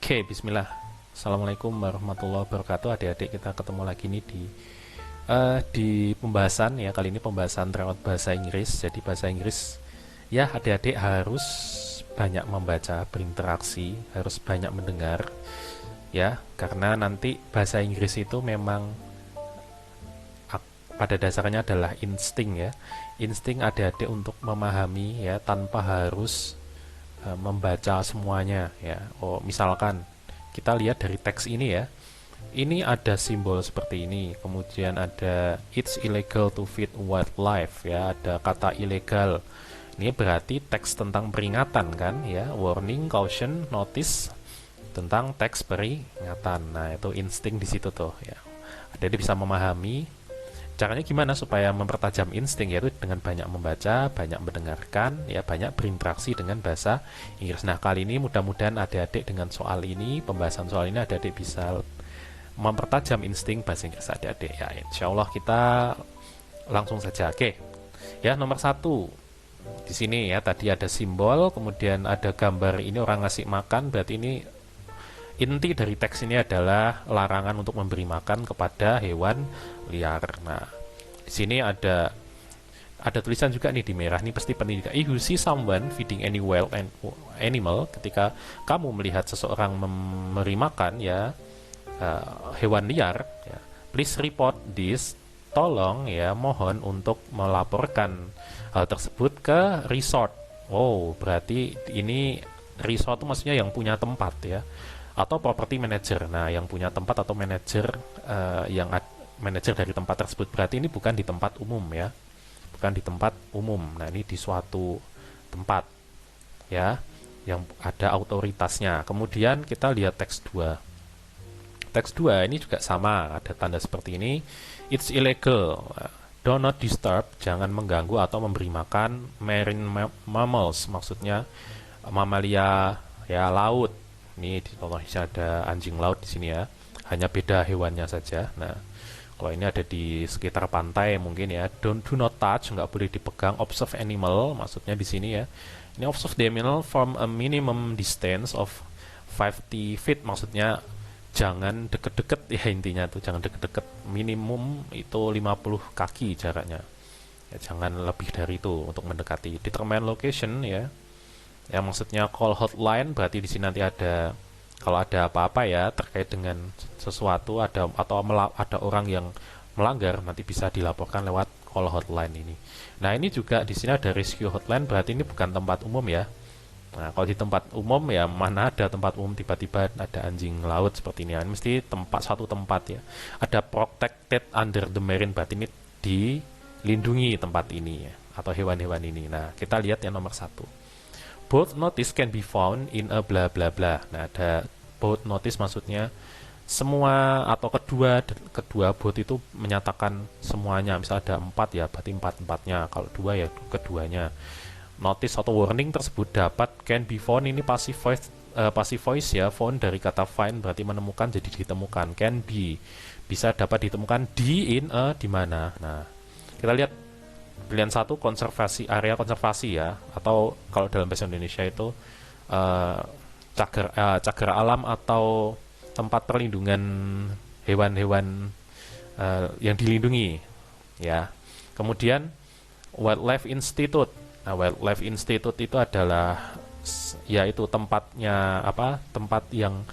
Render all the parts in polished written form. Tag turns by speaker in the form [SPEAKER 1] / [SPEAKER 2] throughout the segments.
[SPEAKER 1] Oke, bismillah. Assalamualaikum warahmatullahi wabarakatuh. Adik-adik, kita ketemu lagi nih di pembahasan ya. Kali ini pembahasan lewat bahasa Inggris. Jadi bahasa Inggris ya, adik-adik harus banyak membaca, berinteraksi, harus banyak mendengar ya, karena nanti bahasa Inggris itu memang pada dasarnya adalah insting ya. Insting adik-adik untuk memahami ya tanpa harus membaca semuanya ya. Oh, misalkan kita lihat dari teks ini ya. Ini ada simbol seperti ini, kemudian ada it's illegal to feed wildlife ya, ada kata ilegal. Ini berarti teks tentang peringatan kan ya, warning, caution, notice, tentang teks peringatan. Nah, itu insting di situ tuh ya. Jadi bisa memahami. Caranya gimana supaya mempertajam insting, yaitu dengan banyak membaca, banyak mendengarkan, ya banyak berinteraksi dengan bahasa Inggris. Nah, kali ini mudah-mudahan adik-adik dengan soal ini, pembahasan soal ini adik-adik bisa mempertajam insting bahasa Inggris adik-adik. Ya, insya Allah kita langsung saja. Oke, ya nomor satu di sini ya tadi ada simbol, kemudian ada gambar ini orang ngasih makan, berarti ini inti dari teks ini adalah larangan untuk memberi makan kepada hewan liar. Nah, di sini ada tulisan juga nih di merah, ini pasti pendidikan. If you see someone feeding any wild animal, ketika kamu melihat seseorang memberi makan ya hewan liar, ya, please report this. Tolong ya, mohon untuk melaporkan hal tersebut ke resort. Oh, berarti ini resort itu maksudnya yang punya tempat ya, atau property manager. Nah, yang punya tempat atau manajer manajer dari tempat tersebut. Berarti ini bukan di tempat umum ya, bukan di tempat umum. Nah, ini di suatu tempat ya, yang ada otoritasnya. Kemudian kita lihat teks 2. Teks 2 ini juga sama, ada tanda seperti ini. It's illegal. Do not disturb, jangan mengganggu atau memberi makan marine mammals, maksudnya mamalia ya laut. Ini di Indonesia ada anjing laut di sini ya. Hanya beda hewannya saja. Nah, kalau ini ada di sekitar pantai mungkin ya. Do not touch, nggak boleh dipegang. Observe animal, maksudnya di sini ya. Ini observe the animal from a minimum distance of 50 feet, maksudnya jangan deket-deket ya, intinya tuh jangan deket-deket. Minimum itu 50 kaki jaraknya. Ya, jangan lebih dari itu untuk mendekati. Determine location ya. Ya, maksudnya call hotline, berarti di sini nanti ada kalau ada apa-apa ya terkait dengan sesuatu atau ada orang yang melanggar, nanti bisa dilaporkan lewat call hotline ini. Nah, ini juga di sini ada rescue hotline, berarti ini bukan tempat umum ya. Nah, kalau di tempat umum ya, mana ada tempat umum tiba-tiba ada anjing laut seperti ini. Ini mesti satu tempat ya. Ada protected under the marine, berarti ini dilindungi tempat ini ya, atau hewan-hewan ini. Nah, kita lihat yang nomor 1. Both notice can be found in a bla bla bla. Nah, ada both notice maksudnya semua atau kedua both itu menyatakan semuanya. Misal ada 4 ya, berarti 4-4-nya. Kalau 2 ya keduanya. Notice atau warning tersebut dapat can be found, ini passive voice ya, found dari kata find berarti menemukan, jadi ditemukan. Can be bisa dapat ditemukan di in a di mana. Nah, kita lihat pilihan 1 konservasi, area konservasi ya, atau kalau dalam bahasa Indonesia itu cagar alam atau tempat perlindungan hewan-hewan yang dilindungi ya. Kemudian Wildlife Institute. Nah, Wildlife Institute itu adalah yaitu tempatnya tempat yang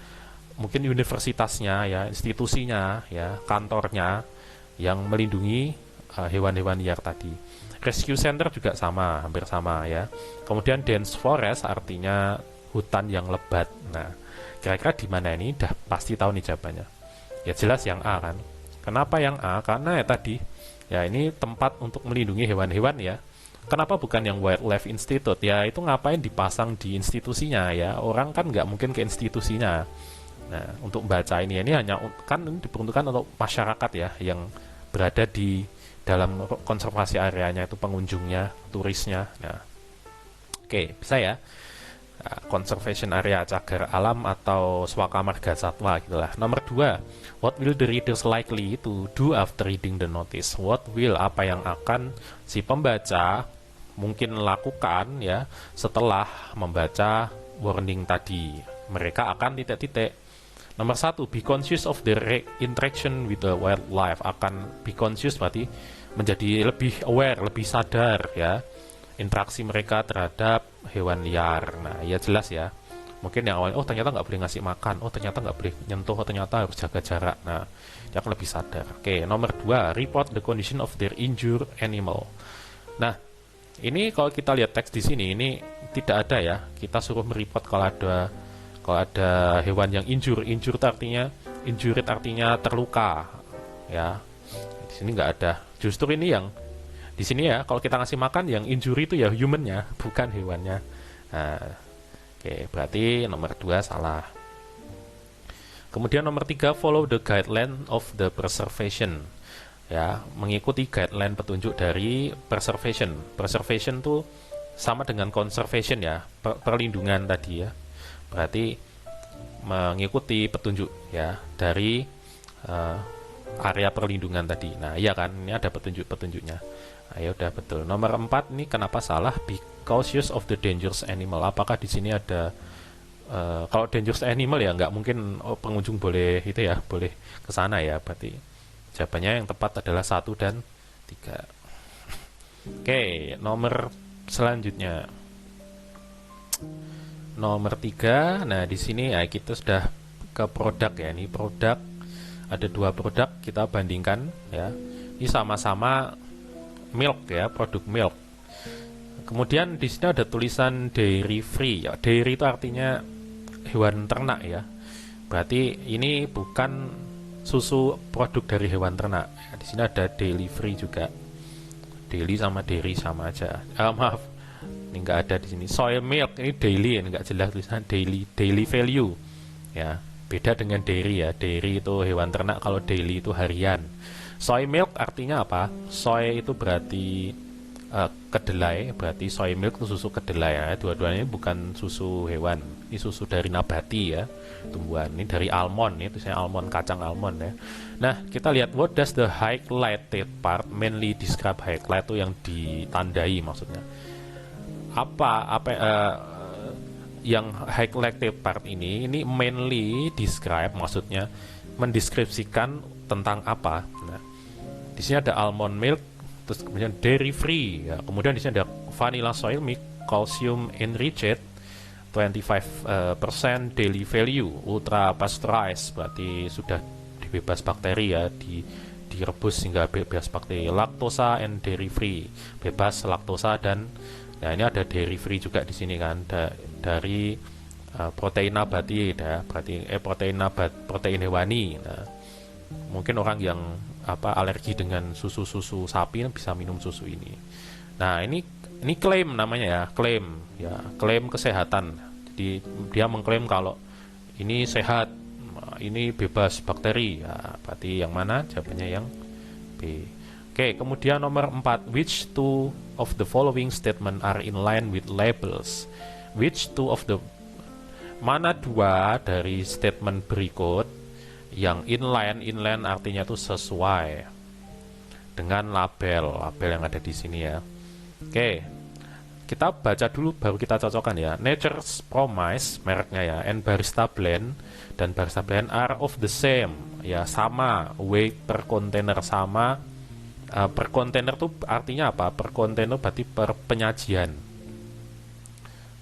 [SPEAKER 1] mungkin universitasnya ya, institusinya ya, kantornya yang melindungi hewan-hewan liar tadi. Rescue center juga sama, hampir sama ya. Kemudian dense forest artinya hutan yang lebat. Nah, kira-kira di mana ini? Dah pasti tahu nih jawabannya. Ya jelas yang A kan. Kenapa yang A? Karena ya tadi ya, ini tempat untuk melindungi hewan-hewan ya. Kenapa bukan yang Wildlife Institute? Ya itu ngapain dipasang di institusinya ya? Orang kan nggak mungkin ke institusinya. Nah, untuk baca ini hanya kan ini diperuntukkan untuk masyarakat ya, yang berada di dalam konservasi areanya, itu pengunjungnya, turisnya. Nah, oke, bisa ya. Conservation area, cagar alam atau swaka marga satwa gitulah. Nomor 2, what will the readers likely to do after reading the notice? What will, apa yang akan si pembaca mungkin lakukan ya setelah membaca warning tadi. mereka akan titik-titik. Nomor satu, be conscious of the interaction with the wildlife. Akan be conscious berarti menjadi lebih aware, lebih sadar ya, interaksi mereka terhadap hewan liar. Nah, ya jelas ya. Mungkin yang awalnya, oh ternyata nggak boleh ngasih makan, oh ternyata nggak boleh nyentuh, oh ternyata harus jaga jarak. Nah, dia akan lebih sadar. Oke, nomor dua, report the condition of their injured animal. Nah, ini kalau kita lihat teks di sini, ini tidak ada ya. Kita suruh mereport kalau ada hewan yang injured artinya terluka ya. Di sini nggak ada. Justru ini yang di sini ya, kalau kita ngasih makan yang injury itu ya humannya, bukan hewannya. Nah, oke, berarti nomor 2 salah. Kemudian nomor 3, follow the guideline of the preservation. Ya, mengikuti guideline petunjuk dari preservation. Preservation tuh sama dengan conservation ya, perlindungan tadi ya. Berarti mengikuti petunjuk ya dari area perlindungan tadi. Nah, iya kan, ini ada petunjuk-petunjuknya. Ayo udah betul. Nomor 4 ini kenapa salah? Be cautious of the dangerous animal. Apakah di sini ada kalau dangerous animal ya nggak mungkin pengunjung boleh itu ya, boleh ke sana ya. Berarti jawabannya yang tepat adalah 1 dan 3. Oke, nomor selanjutnya. Nomor 3, nah di sini ya kita sudah ke produk ya. Ini produk, ada 2 produk kita bandingkan ya. Ini sama-sama milk ya, produk milk. Kemudian di sini ada tulisan dairy free ya. Dairy itu artinya hewan ternak ya. Berarti ini bukan susu produk dari hewan ternak. Ya, di sini ada dairy free juga. Daily sama dairy sama aja. Maaf. Ini nggak ada di sini. Soy milk ini daily, ini nggak jelas tulisan daily value ya, beda dengan dairy ya. Dairy itu hewan ternak, kalau daily itu harian. Soy milk artinya apa? Soy itu berarti kedelai, berarti soy milk itu susu kedelai ya. Dua-duanya bukan susu hewan, ini susu dari nabati ya, tumbuhan. Ini dari almond, ini tulisannya almond, kacang almond ya. Nah, kita lihat what does the highlighted part mainly describe. Highlight itu yang ditandai maksudnya. Yang highlighted part ini mainly describe, maksudnya mendeskripsikan tentang apa. Nah, di sini ada almond milk, terus kemudian dairy free ya. Kemudian di sini ada vanilla soy milk, calcium enriched 25% daily value, ultra pasteurized, berarti sudah bebas bakteri ya, direbus hingga bebas bakteri. Lactosa and dairy free, bebas laktosa dan nah ini ada dairy free juga di sini kan, dari protein nabati ya, berarti protein hewani. Nah, mungkin orang yang alergi dengan susu sapi bisa minum susu ini. Nah, ini klaim namanya ya, klaim kesehatan. Jadi dia mengklaim kalau ini sehat, ini bebas bakteri ya, berarti yang mana? Jawabannya yang B. Oke, kemudian nomor 4, which two of the following statement are in line with labels? Which two of the, mana 2 dari statement berikut yang inline artinya itu sesuai dengan label yang ada di sini ya. Oke, kita baca dulu baru kita cocokkan ya. Nature's Promise mereknya ya, and Barista Blend dan Barista Blend are of the same ya, sama, weight per kontainer sama. Per kontainer itu artinya apa? Per kontainer berarti per penyajian.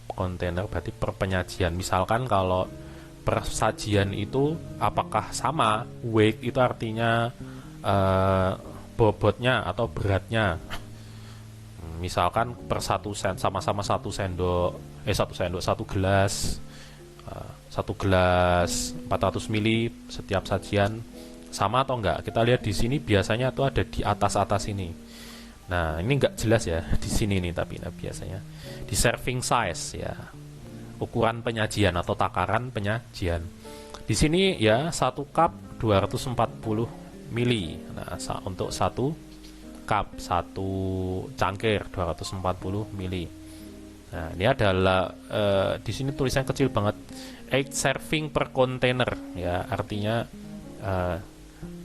[SPEAKER 1] Kontainer berarti per penyajian. Misalkan kalau per sajian itu apakah sama? Weight itu artinya bobotnya atau beratnya. Misalkan per 1 sama-sama 1 gelas 400 mili setiap sajian, sama atau enggak? Kita lihat di sini biasanya tuh ada di atas ini. Nah, ini enggak jelas ya di sini nih, tapi biasanya di serving size ya, ukuran penyajian atau takaran penyajian. Di sini ya 1 cup 240 mili. Nah, untuk 1 cup, 1 cangkir 240 mili. Nah, ini adalah di sini tulisan kecil banget, 8 serving per container ya, artinya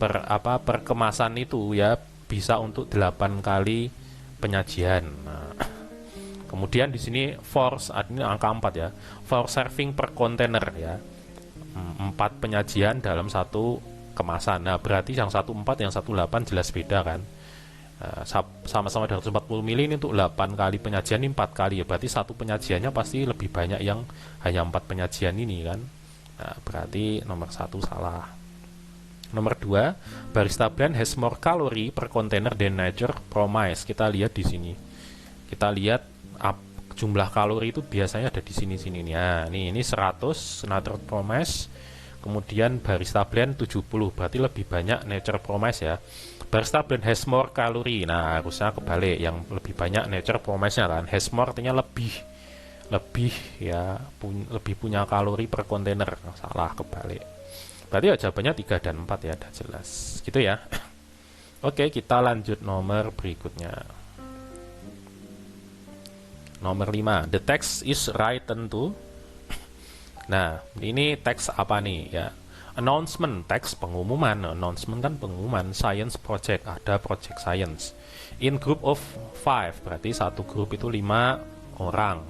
[SPEAKER 1] per kemasan itu ya bisa untuk 8 kali penyajian. Nah, Kemudian di sini for, ini angka 4 ya, for serving per container ya, 4 penyajian dalam satu kemasan. Nah berarti yang 14, yang 18 jelas beda kan. Sama-sama 240 ml ini untuk 8 kali penyajian, ini 4 kali ya, berarti satu penyajiannya pasti lebih banyak yang hanya 4 penyajian ini kan. Nah berarti nomor 1 salah. Nomor 2, barista blend has more calorie per container than nature promise. Kita lihat di sini, kita lihat jumlah kalori itu biasanya ada di sini nih. Nah, ini 100 nature promise, kemudian barista blend 70, berarti lebih banyak nature promise ya. Barista blend has more calorie. Nah, harusnya kebalik, yang lebih banyak nature promise-nya kan. Has more artinya lebih ya, lebih punya kalori per kontainer. Salah, kebalik. Berarti ya jawabannya 3 dan 4 ya, udah jelas. Gitu ya. Oke, kita lanjut nomor berikutnya. Nomor 5, the text is written to. Nah, ini teks apa nih ya? Announcement, teks pengumuman. Announcement kan pengumuman. Science project, ada project science. In group of 5, berarti satu grup itu 5 orang.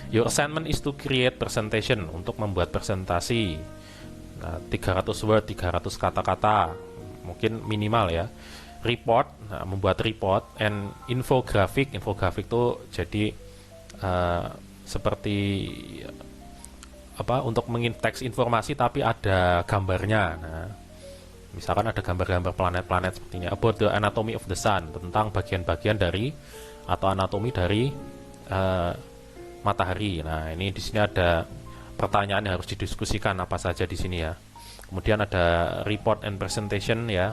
[SPEAKER 1] Your assignment is to create presentation, untuk membuat presentasi. Nah, 300 word, 300 kata-kata, mungkin minimal ya. Report, nah, membuat report. And infographic, infographic itu jadi seperti apa, untuk teks informasi tapi ada gambarnya. Nah, misalkan ada gambar-gambar planet-planet seperti ini. About the anatomy of the sun, tentang bagian-bagian dari atau anatomi dari matahari. Nah, ini di sini ada pertanyaan yang harus didiskusikan apa saja di sini ya. Kemudian ada report and presentation ya.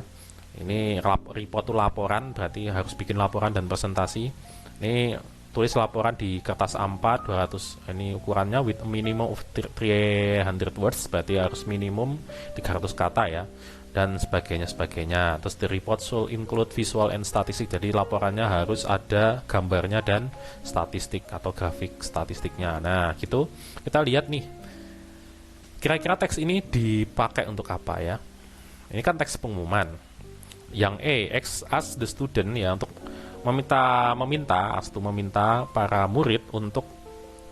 [SPEAKER 1] Ini report itu laporan, berarti harus bikin laporan dan presentasi. Ini tulis laporan di kertas A4 200, ini ukurannya with a minimum of 300 words, berarti harus minimum 300 kata ya, dan sebagainya. Terus the report should include visual and statistic, jadi laporannya harus ada gambarnya dan statistik atau grafik statistiknya. Nah gitu, kita lihat nih, kira-kira teks ini dipakai untuk apa ya. Ini kan teks pengumuman. Yang ask the student ya, untuk meminta para murid untuk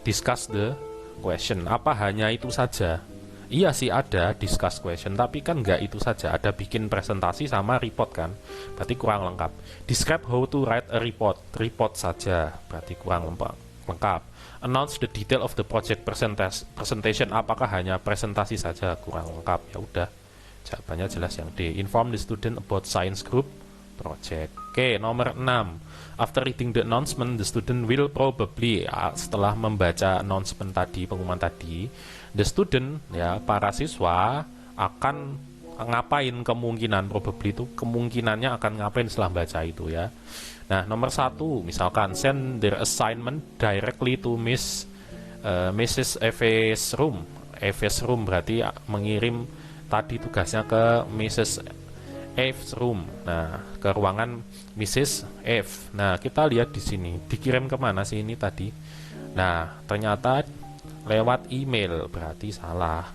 [SPEAKER 1] discuss the question. Apa hanya itu saja? Iya sih, ada discuss question, tapi kan nggak itu saja, ada bikin presentasi sama report kan, berarti kurang lengkap. Describe how to write a report, report saja, berarti kurang lengkap. Announce the detail of the project presentation, apakah hanya presentasi saja, kurang lengkap. Ya udah, jawabannya jelas yang D. Inform the student about science group project. Oke, nomor 6. After reading the announcement, the student will probably, setelah membaca announcement tadi, pengumuman tadi, the student ya, para siswa akan ngapain, kemungkinan, probably itu kemungkinannya akan ngapain setelah baca itu ya. Nah, nomor 1 misalkan send their assignment directly to Mrs. Eve's room. Eve's room berarti mengirim tadi tugasnya ke Mrs. Eve's room. Nah, ke ruangan Mrs. Eve. Nah, kita lihat di sini dikirim kemana sih ini tadi. Nah, ternyata lewat email, berarti salah.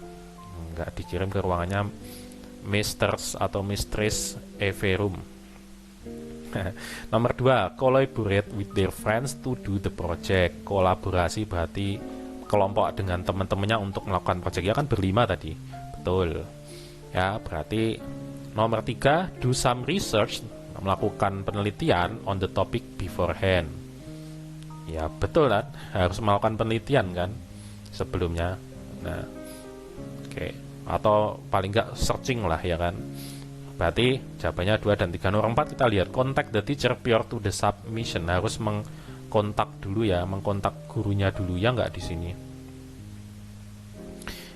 [SPEAKER 1] Nggak dikirim ke ruangannya Mistress atau Mistress Eve room. Nomor 2, collaborate with their friends to do the project. Kolaborasi berarti kelompok dengan teman-temannya untuk melakukan project. Ya kan berlima tadi. Betul. Ya, berarti nomor 3, do some research, melakukan penelitian on the topic beforehand. Ya betul kan, harus melakukan penelitian kan sebelumnya. Nah, oke. Atau paling nggak searching lah ya kan. Berarti jawabannya 2 dan 3. Nomor 4 kita lihat, contact the teacher prior to the submission, harus mengkontak dulu ya, mengkontak gurunya dulu ya, nggak di sini.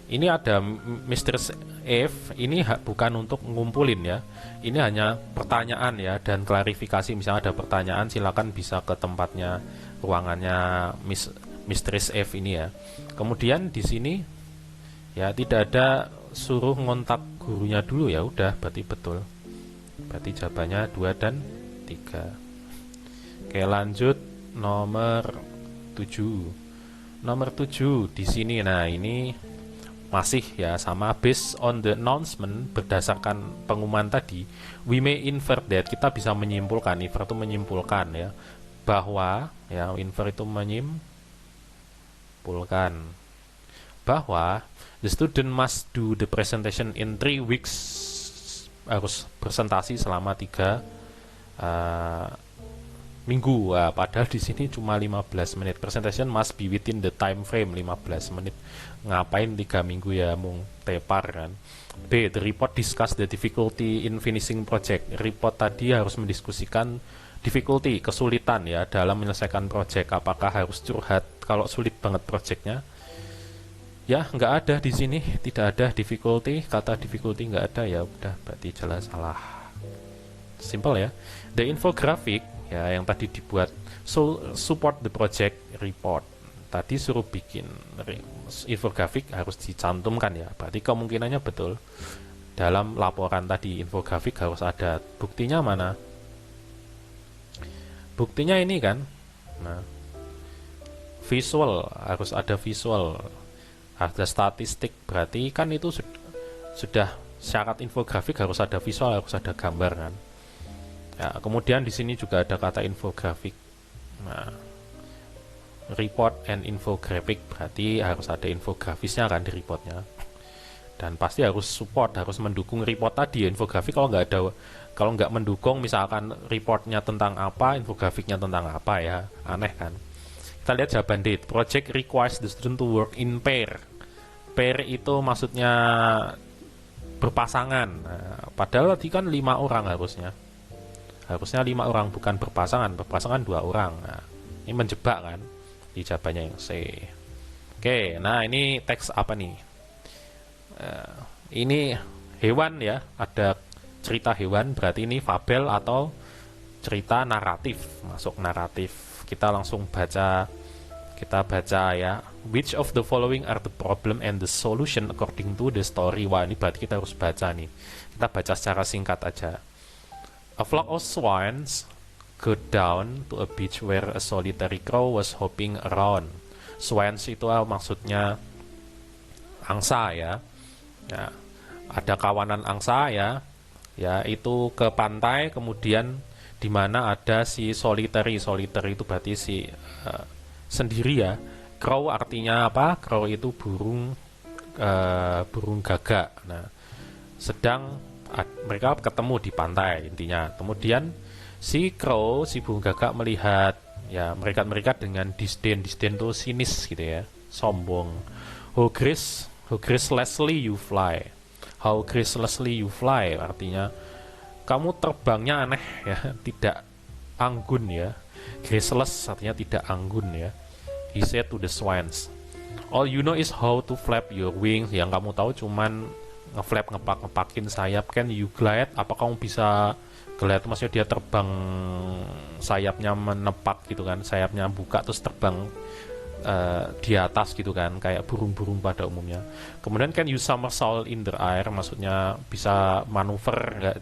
[SPEAKER 1] Ini ada Mr. F, ini bukan untuk ngumpulin ya, ini hanya pertanyaan ya, dan klarifikasi. Misalnya ada pertanyaan, silakan bisa ke tempatnya, ruangannya Mistress F ini ya. Kemudian di sini ya tidak ada suruh ngontak gurunya dulu, ya udah, berarti betul. Berarti jawabannya 2 dan 3. Oke, lanjut nomor 7. Nomor 7 di sini. Nah, ini masih ya sama, based on the announcement, berdasarkan pengumuman tadi, we may infer that, kita bisa menyimpulkan, infer itu menyimpulkan ya, bahwa ya, infer itu menyimpulkan bahwa the student must do the presentation in 3 weeks, harus presentasi selama 3 minggu. Padahal di sini cuma 15 menit. Presentation must be within the time frame 15 menit. Ngapain 3 minggu ya, mung tepar kan. B. The report discuss the difficulty in finishing project. Report tadi harus mendiskusikan difficulty, kesulitan ya dalam menyelesaikan project. Apakah harus curhat kalau sulit banget projectnya? Ya, nggak ada di sini, tidak ada difficulty. Kata difficulty nggak ada, ya udah berarti jelas salah. Simple ya. The infographic ya yang tadi dibuat support the project report. Tadi suruh bikin infografik harus dicantumkan ya. Berarti kemungkinannya betul. Dalam laporan tadi infografik harus ada. Buktinya mana? Buktinya ini kan. Nah, visual, harus ada visual. Ada statistik, berarti kan itu sudah syarat infografik, harus ada visual, harus ada gambar kan. Ya, kemudian di sini juga ada kata infografik. Nah, report and infographic, berarti harus ada infografisnya kan di reportnya. Dan pasti harus support, harus mendukung report tadi. Infografik kalau nggak ada, kalau nggak mendukung, misalkan reportnya tentang apa, infografiknya tentang apa, ya aneh kan. Kita lihat jawaban D. Project requires the student to work in pair. Pair itu maksudnya berpasangan. Nah, padahal tadi kan 5 orang harusnya. Harusnya 5 orang, bukan berpasangan. Berpasangan 2 orang. Nah, ini menjebak kan di jawabannya yang C. Oke, nah ini teks apa nih? Ini hewan ya, ada cerita hewan, berarti ini fabel atau cerita naratif, masuk naratif. Kita langsung baca, kita baca ya. Which of the following are the problem and the solution according to the story? Wah, ini berarti kita harus baca nih. Kita baca secara singkat aja. A flock of swans go down to a beach where a solitary crow was hopping around. Swans itu maksudnya angsa ya. Ya, ada kawanan angsa ya. Ya, itu ke pantai, kemudian di mana ada si solitary. Solitary itu berarti si sendiri ya. Crow artinya apa? Crow itu burung burung gagak. Nah, sedang mereka ketemu di pantai intinya. Kemudian si crow, si burung gagak melihat ya mereka dengan disdain. Disdain itu sinis gitu ya, sombong. How gracelessly you fly. How gracelessly you fly artinya kamu terbangnya aneh ya, tidak anggun ya. Graceless artinya tidak anggun ya. He said to the swans, all you know is how to flap your wings. Yang kamu tahu cuman ngeflap, ngepak-ngepakin sayap. Can you glide? Apa kamu bisa glide? Maksudnya dia terbang, sayapnya menepak gitu kan, sayapnya buka terus terbang di atas gitu kan, kayak burung-burung pada umumnya. Kemudian can you somersault in the air, maksudnya bisa manuver nggak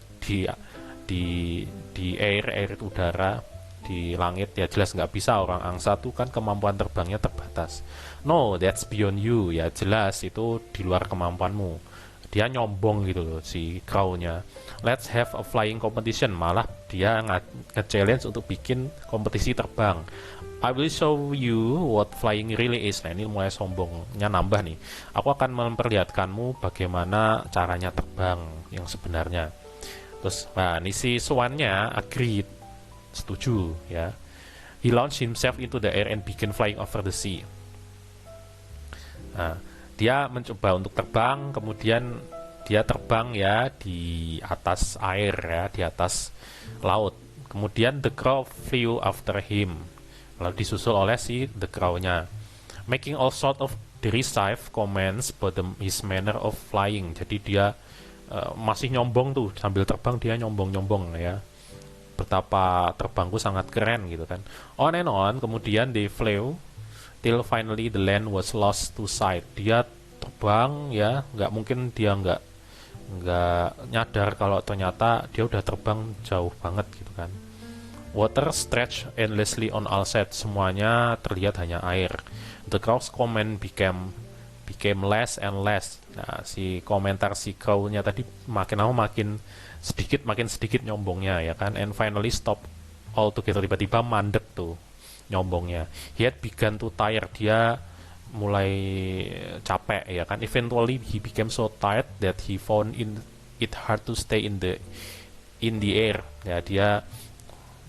[SPEAKER 1] di air itu udara, di langit. Ya jelas nggak bisa, orang angsa tuh kan kemampuan terbangnya terbatas. No, that's beyond you, ya jelas itu di luar kemampuanmu. Dia nyombong gitu loh si crow-nya. Let's have a flying competition, malah dia nge-challenge untuk bikin kompetisi terbang. I will show you what flying really is. Nah, ini mulai sombongnya nambah nih. Aku akan memperlihatkanmu bagaimana caranya terbang yang sebenarnya. Terus, nah ini si swan-nya agreed, setuju ya. He launched himself into the air and began flying over the sea. Nah, dia mencoba untuk terbang, kemudian dia terbang ya di atas air ya, di atas laut. Kemudian the crow flew after him, lalu disusul oleh si the crow-nya, making all sort of derisive comments about his manner of flying. Jadi dia masih nyombong tuh, sambil terbang dia nyombong-nyombong ya, betapa terbangku sangat keren gitu kan. On and on, kemudian they flew till finally the land was lost to sight. Dia terbang ya, nggak mungkin dia nggak nyadar kalau ternyata dia udah terbang jauh banget gitu kan. Water stretched endlessly on all sides. Semuanya terlihat hanya air. The crow's comment became less and less. Nah, si komentar si crow-nya tadi makin lama makin sedikit nyombongnya ya kan. And finally stop altogether, tiba-tiba mandek tuh nyombongnya. He had begun to tire. Dia mulai capek ya kan. Eventually he became so tired that he found it hard to stay in the air. Ya, dia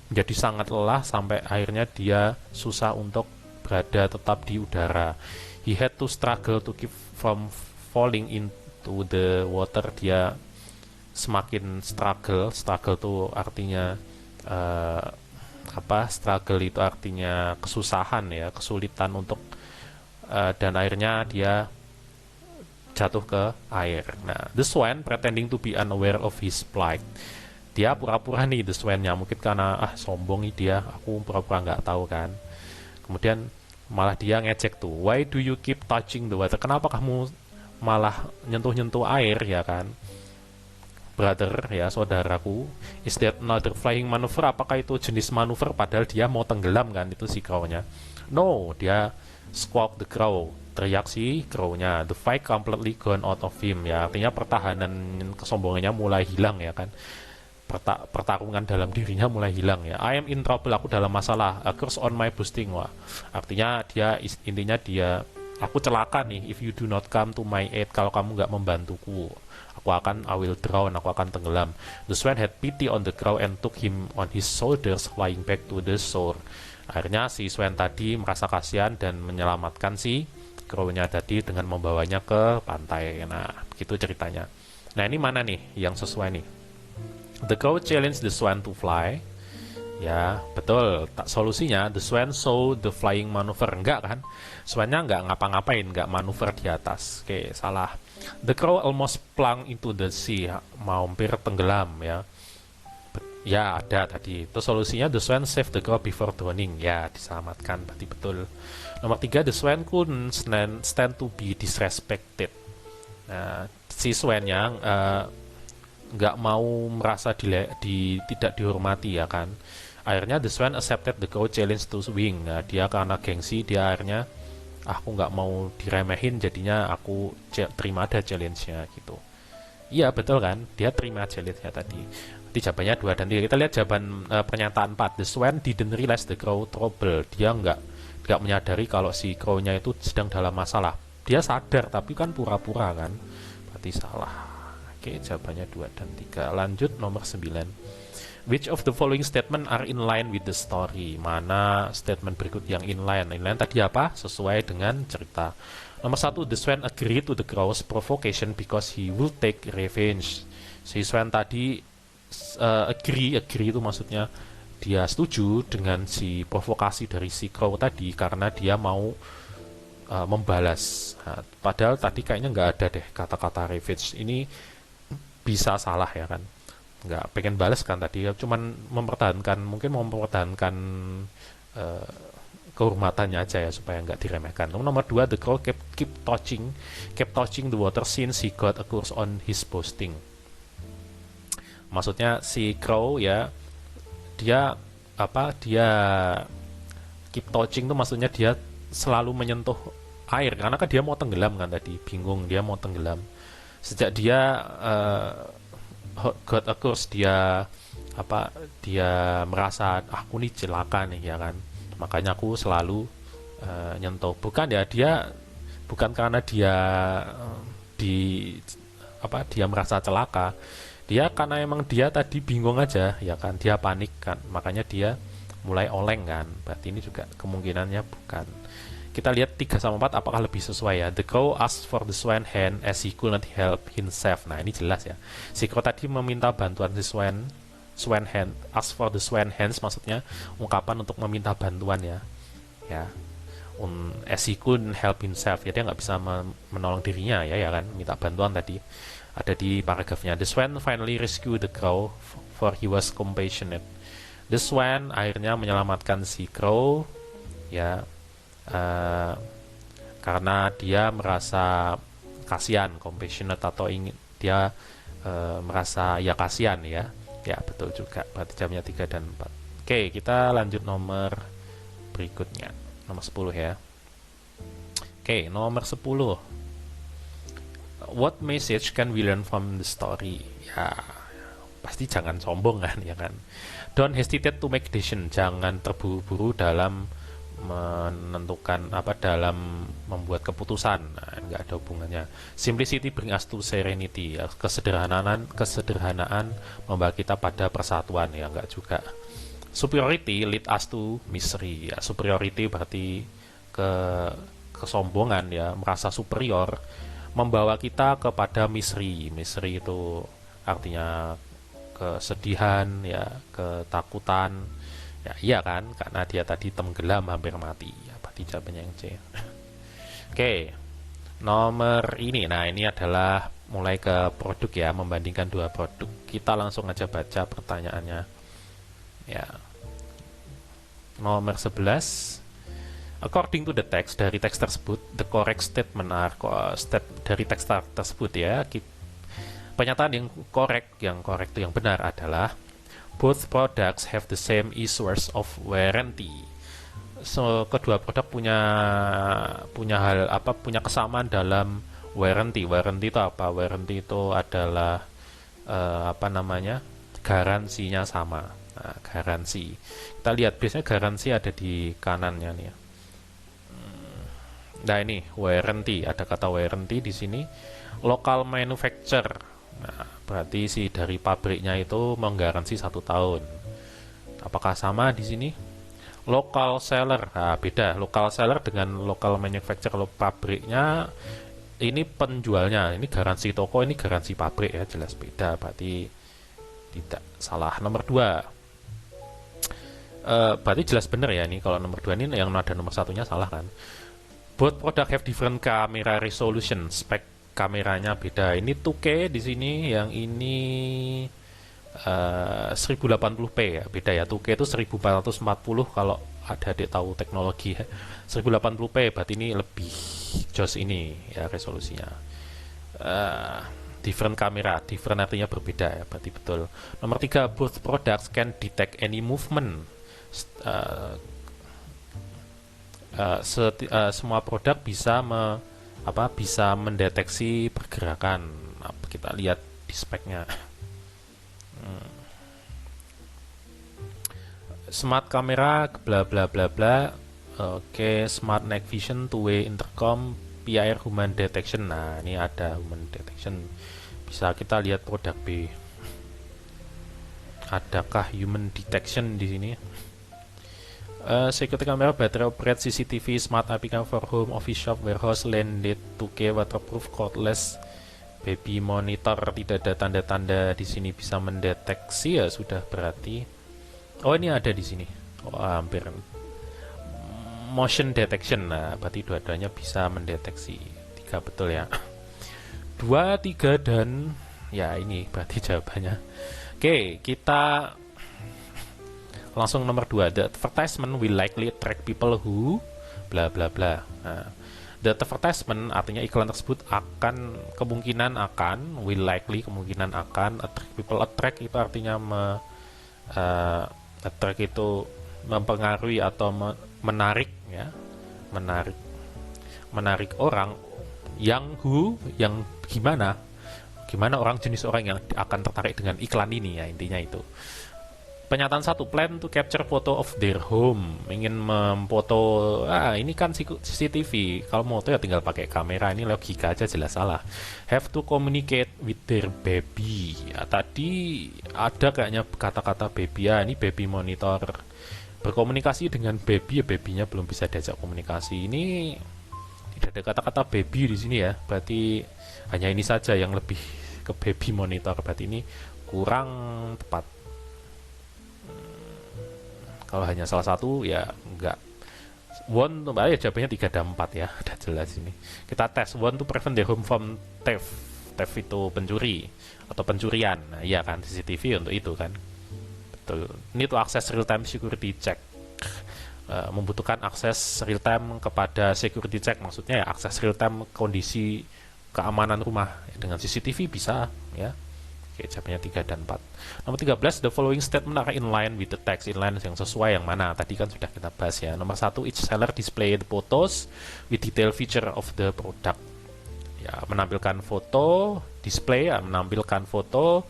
[SPEAKER 1] jadi sangat lelah sampai akhirnya dia susah untuk berada tetap di udara. He had to struggle to keep from falling into the water. Dia semakin struggle tuh artinya struggle itu artinya kesusahan ya, kesulitan untuk dan akhirnya dia jatuh ke air. Nah, the swan pretending to be unaware of his plight. Dia pura-pura nih, the swan-nya, mungkin karena sombong nih dia, aku pura-pura nggak tahu kan. Kemudian malah dia ngecek tuh, why do you keep touching the water? Kenapa kamu malah nyentuh-nyentuh air ya kan? Brother ya, saudaraku, is that another flying maneuver? Apakah itu jenis manuver? Padahal dia mau tenggelam kan, itu si crow-nya. No, dia squawk the crow, teriak si crow-nya. The fight completely gone out of him ya, artinya pertahanan kesombongannya mulai hilang ya kan. Pertarungan dalam dirinya mulai hilang ya. I am in trouble, aku dalam masalah. A curse on my boosting. Wah, artinya intinya dia, aku celaka nih if you do not come to my aid. Kalau kamu nggak membantuku, I will drown, aku akan tenggelam. The swan had pity on the crow and took him on his shoulders flying back to the shore. Akhirnya si swan tadi merasa kasihan dan menyelamatkan si crow-nya tadi dengan membawanya ke pantai. Nah, begitu ceritanya. Nah, ini mana nih yang sesuai nih? The crow challenged the swan to fly. Ya, betul. Solusinya, the swan saw the flying maneuver. Enggak kan? Swannya enggak ngapa-ngapain, enggak manuver di atas. Oke, salah. The crow almost plunged into the sea. Hampir tenggelam ya. Ya, ada tadi. Itu solusinya, the swan saved the crow before drowning. Ya, diselamatkan. Berarti betul. Nomor 3, the swan couldn't stand to be disrespected. Nah, si swannya nggak mau merasa tidak dihormati ya kan. Akhirnya the swan accepted the crow challenge to swing. Nah, dia karena gengsi, dia akhirnya aku nggak mau diremehin, jadinya aku terima ada challenge-nya gitu. Iya betul kan, dia terima challenge-nya tadi. Nanti jawabannya 2 dan 3. Kita lihat jawaban pernyataan 4. The swan didn't realize the crow trouble. Dia nggak menyadari kalau si crow-nya itu sedang dalam masalah. Dia sadar tapi kan pura-pura kan. Berarti salah. Oke, jawabannya 2 dan 3. Lanjut nomor 9. Which of the following statement are in line with the story? Mana statement berikut yang in line? In line tadi apa? Sesuai dengan cerita. Nomor 1, the swan agreed to the crow's provocation because he will take revenge. Si swan tadi agree itu maksudnya dia setuju dengan si provokasi dari si crow tadi karena dia mau membalas. Nah, padahal tadi kayaknya nggak ada deh kata-kata revenge. Ini bisa salah ya kan, nggak pengen balas kan tadi, cuman mungkin mempertahankan kehormatannya aja ya supaya nggak diremehkan. Nomor 2, the crow kept touching the water since he got a curse on his boasting. Maksudnya si crow ya, dia keep touching tuh maksudnya dia selalu menyentuh air karena kan dia mau tenggelam kan tadi, bingung dia mau tenggelam. Sejak dia got a curse, dia merasa aku nih celaka nih ya kan, makanya aku selalu nyentuh. Bukan karena dia dia merasa celaka, dia karena emang dia tadi bingung aja ya kan, dia panik kan, makanya dia mulai oleng kan. Berarti ini juga kemungkinannya bukan. Kita lihat 3 sama 4 apakah lebih sesuai ya. The crow asked for the swan hand as he could not help himself. Nah, ini jelas ya. Si crow tadi meminta bantuan si swan hand. Ask for the swan hands maksudnya ungkapan untuk meminta bantuan ya. Ya. As he couldn't help himself. Ya, dia nggak bisa menolong dirinya ya kan, minta bantuan tadi. Ada di paragrafnya. The swan finally rescued the crow for he was compassionate. The swan akhirnya menyelamatkan si crow ya. Karena dia merasa kasihan, compassionate, atau dia merasa ya kasihan ya. Ya betul juga, berarti jamnya 3 dan 4. Oke, kita lanjut nomor berikutnya, nomor 10 ya. Oke, nomor 10. What message can we learn from the story? Ya, pasti jangan sombong kan ya kan. Don't hesitate to make decision, jangan terburu-buru dalam menentukan apa dalam membuat keputusan. Nah, nggak ada hubungannya. Simplicity bring us to serenity. Ya, kesederhanaan membawa kita pada persatuan, ya nggak juga. Superiority lead us to misery. Ya, superiority berarti ke kesombongan, ya, merasa superior membawa kita kepada misery. Misery itu artinya kesedihan, ya, ketakutan. Ya, iya kan, karena dia tadi tenggelam hampir mati. Ya, berarti jawabannya yang C. Oke, nomor ini. Nah, ini adalah mulai ke produk, ya, membandingkan dua produk. Kita langsung aja baca pertanyaannya. Ya, nomor 11. According to the text, dari teks tersebut, the correct statement dari teks tersebut, ya, pernyataan yang correct itu yang benar adalah both products have the same issuers of warranty. So, kedua produk punya kesamaan dalam warranty. Warranty itu apa? Warranty itu adalah garansinya sama. Nah, garansi. Kita lihat biasanya garansi ada di kanannya nih, ya. Nah, ini warranty, ada kata warranty di sini. Local manufacturer. Nah, berarti si dari pabriknya itu menggaransi 1 tahun. Apakah sama di sini? Local seller, nah, beda. Local seller dengan local manufacturer. Kalau pabriknya ini penjualnya, ini garansi toko, ini garansi pabrik, ya, jelas beda. Berarti tidak salah. Nomor 2, berarti jelas benar, ya, ini kalau nomor 2 ini yang ada nomor satunya salah kan. Both product have different camera resolution, spek kameranya beda. Ini 2K di sini, yang ini 1080p, ya, beda, ya. 2K itu 1440 kalau ada adik tahu teknologi, ya. 1080p berarti ini lebih jos ini, ya, resolusinya. Different kamera, different artinya berbeda, ya, berarti betul. Nomor 3, both products can detect any movement. Semua produk bisa mendeteksi pergerakan. Nah, kita lihat di speknya. Smart kamera, bla bla bla bla. Oke, smart night vision, two-way intercom, PIR human detection. Nah, ini ada human detection. Bisa kita lihat produk B. Adakah human detection di sini? Security camera, battery operate, CCTV, smart application for home, office, shop, warehouse, landed, 2K, waterproof, cordless, baby monitor. Tidak ada tanda-tanda di sini bisa mendeteksi, ya sudah berarti. Oh, ini ada di sini. Oh, hampir. Motion detection. Nah, berarti dua-duanya bisa mendeteksi. 3 betul, ya. 2, 3 dan ya ini berarti jawabannya. Oke, kita langsung nomor 2. The advertisement will likely attract people who bla bla bla. Nah, the advertisement artinya iklan tersebut kemungkinan akan, will likely kemungkinan akan, attract people. Attract itu artinya attract itu mempengaruhi atau menarik, ya. Menarik orang yang gimana orang, jenis orang yang akan tertarik dengan iklan ini, ya, intinya itu. Pernyataan 1, plan to capture photo of their home, ingin memfoto, ini kan CCTV, kalau mau foto ya tinggal pakai kamera, ini logika aja jelas salah. Have to communicate with their baby, ya, tadi ada kayaknya kata-kata baby, ya, ini baby monitor, berkomunikasi dengan baby, ya, babynya belum bisa diajak komunikasi, ini tidak ada kata-kata baby di sini, ya, berarti hanya ini saja yang lebih ke baby monitor, berarti ini kurang tepat. Kalau hanya salah satu, ya enggak. One tuh, ya jawabannya 3 dan 4, ya, udah jelas ini. Kita tes. One to prevent the home from theft. Theft itu pencuri atau pencurian. Nah, iya kan, CCTV untuk itu kan. Betul. Ini tuh akses real time security check. Membutuhkan akses real time kepada security check, maksudnya ya akses real time kondisi keamanan rumah. Dengan CCTV bisa, ya. Oke, jawabannya 3 dan 4. Nomor 13, the following statement are in line with the text. In line yang sesuai yang mana? Tadi kan sudah kita bahas, ya. Nomor 1, each seller display the photos with detail feature of the product. Ya, menampilkan foto, display, ya, menampilkan foto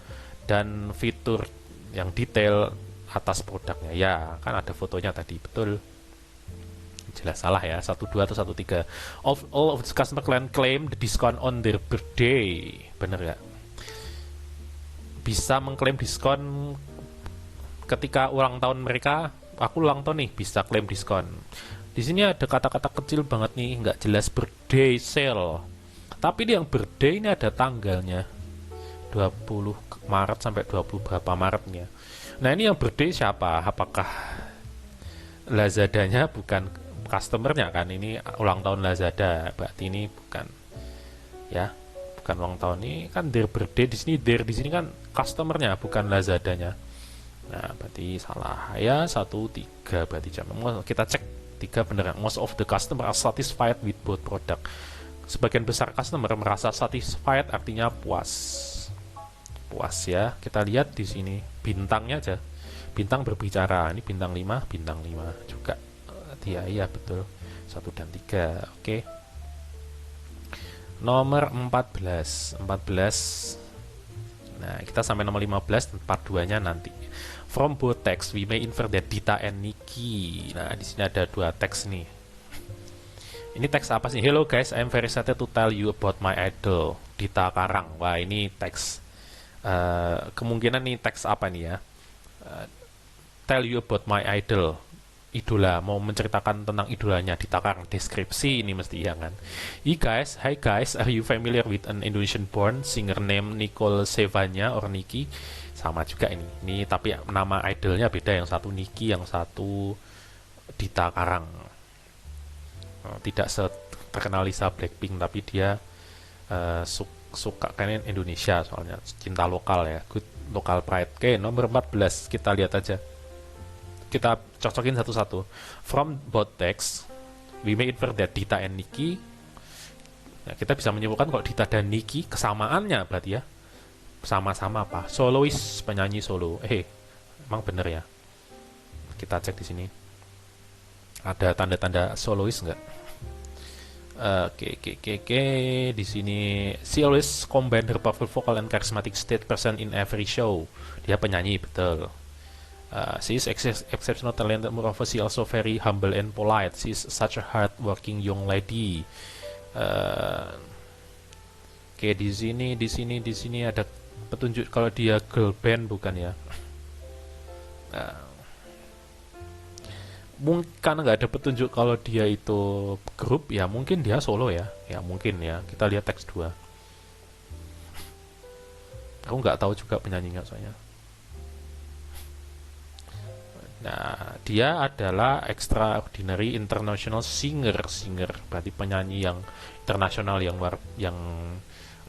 [SPEAKER 1] dan fitur yang detail atas produknya. Ya, kan ada fotonya tadi, betul. jelas salah ya, 12 atau 13. All of the customer claim the discount on their birthday. Bener nggak? Bisa mengklaim diskon ketika ulang tahun mereka. Aku ulang tahun nih, bisa klaim diskon. Di sini ada kata-kata kecil banget nih, nggak jelas birthday sale. Tapi yang birthday ini ada tanggalnya, 20 Maret sampai 20 berapa Maretnya. Nah ini yang birthday siapa? Apakah Lazadanya? Bukan customernya kan, ini ulang tahun Lazada, berarti ini bukan ya, bukan ulang tahun. Ini kan their birthday, di sini their, di sini kan customernya bukan Lazadanya. Nah berarti salah ya, 1-3 berarti jam. Kita cek 3 bener. Most of the customer are satisfied with both product. Sebagian besar customer merasa satisfied, artinya puas. Puas ya. Kita lihat di sini bintangnya aja. Bintang berbicara. Ini bintang 5, bintang 5 juga. Dia iya betul. 1 dan 3. Oke. Nomor 14. Nah, kita sampai nomor 15 dan part 2-nya nanti. From both text we may infer that Dita and Nikki. Nah, di sini ada 2 teks nih. Ini teks apa sih? Hello guys, I'm very excited to tell you about my idol, Dita Karang. Wah, ini teks kemungkinan nih teks apa nih ya? Tell you about my idol, idola, mau menceritakan tentang idolanya Dita Karang. Deskripsi ini mesti ya kan. Hi guys, are you familiar with an Indonesian born singer named Nicole Sevanya or Nikki? Sama juga ini tapi nama idolnya beda, yang satu Nikki, yang satu Dita Karang. Tidak terkenal Lisa Blackpink, tapi dia suka kan Indonesia, soalnya cinta lokal ya, good local pride. Oke, nomor 14 kita lihat aja, kita cocokin satu-satu. From both text we may infer that Dita and Nikki. Nah, kita bisa menyimpulkan kalau Dita dan Nikki kesamaannya berarti ya sama-sama apa? Solois, penyanyi solo. Emang bener ya? Kita cek di sini. Ada tanda-tanda solois nggak? Oke. Di sini, she always combine her powerful vocal and charismatic stage presence in every show. Dia penyanyi, betul. She is exceptional talented. Moreover, she also very humble and polite. She is such a hard-working young lady. Oke, di sini ada petunjuk kalau dia girl band, bukan ya? Mungkin karena nggak ada petunjuk kalau dia itu grup, ya mungkin dia solo ya mungkin ya. Kita lihat teks 2. Aku nggak tahu juga penyanyinya soalnya. Nah, dia adalah extraordinary international singer, berarti penyanyi yang internasional, yang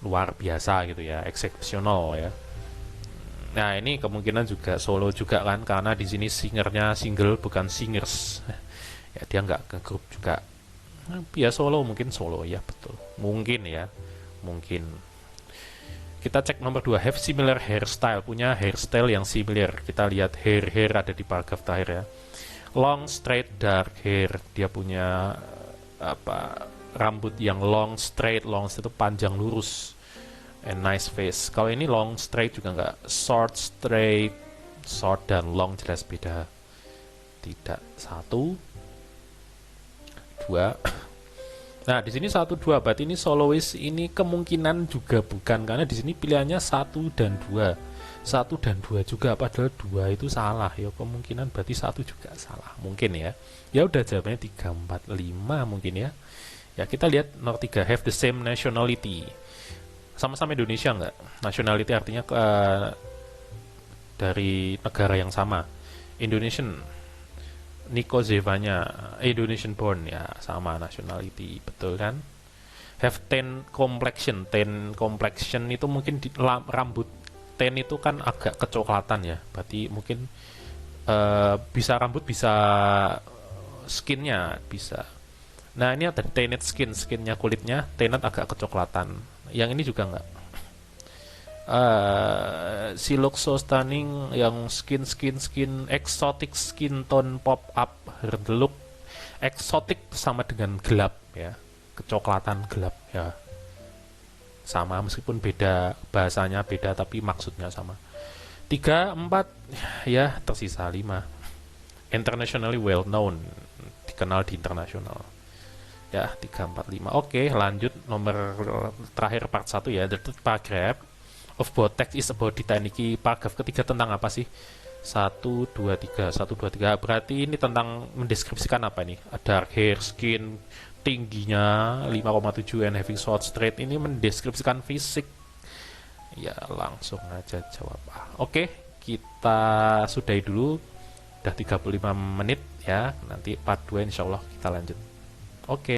[SPEAKER 1] luar biasa gitu ya, exceptional ya. Nah, ini kemungkinan juga solo juga kan, karena di sini singernya single bukan singers. Ya, dia nggak ke grup juga. Ya solo, mungkin solo ya, betul. Mungkin. Kita cek nomor 2, have similar hairstyle, punya hairstyle yang similar. Kita lihat hair ada di paragraf terakhir ya. Long straight dark hair, dia punya rambut yang long straight itu panjang lurus. And nice face. Kalau ini long straight juga nggak, short straight, short dan long jelas beda. Tidak, 1, 2. Nah, di sini 1, 2, berarti ini soloist. Ini kemungkinan juga bukan, karena di sini pilihannya 1 dan 2. 1 dan 2 juga, padahal 2 itu salah. Ya kemungkinan berarti 1 juga salah. Mungkin ya. Ya udah, jawabannya 3, 4, 5 mungkin ya. Ya, kita lihat nomor 3, have the same nationality. Sama-sama Indonesia nggak? Nationality artinya dari negara yang sama. Indonesian. Nico Zevanya, Indonesian born ya, sama nationality, betul kan? Have tan complexion. Tan complexion itu mungkin rambut tan itu kan agak kecoklatan ya. Berarti mungkin bisa rambut, bisa skinnya bisa. Nah, ini ada tanned skinnya, kulitnya tanned agak kecoklatan. Yang ini juga enggak. She looks so stunning, yang skin exotic skin tone pop up. Her look exotic sama dengan gelap ya, kecoklatan gelap ya. Sama, meskipun beda bahasanya, beda tapi maksudnya sama. 3, 4 ya, tersisa 5. Internationally well known. dikenal di internasional. Ya, 345. Oke, lanjut nomor terakhir part 1 ya. The third paragraph of both text is about data. Ini paragraf ketiga tentang apa sih? Satu dua tiga. Berarti ini tentang mendeskripsikan apa nih? Dark hair, skin, tingginya 5,7 and having short straight. Ini mendeskripsikan fisik. Ya, langsung aja jawab. Oke, kita sudahi dulu. Udah 35 menit ya. Nanti part 2 insya Allah kita lanjut. Oke.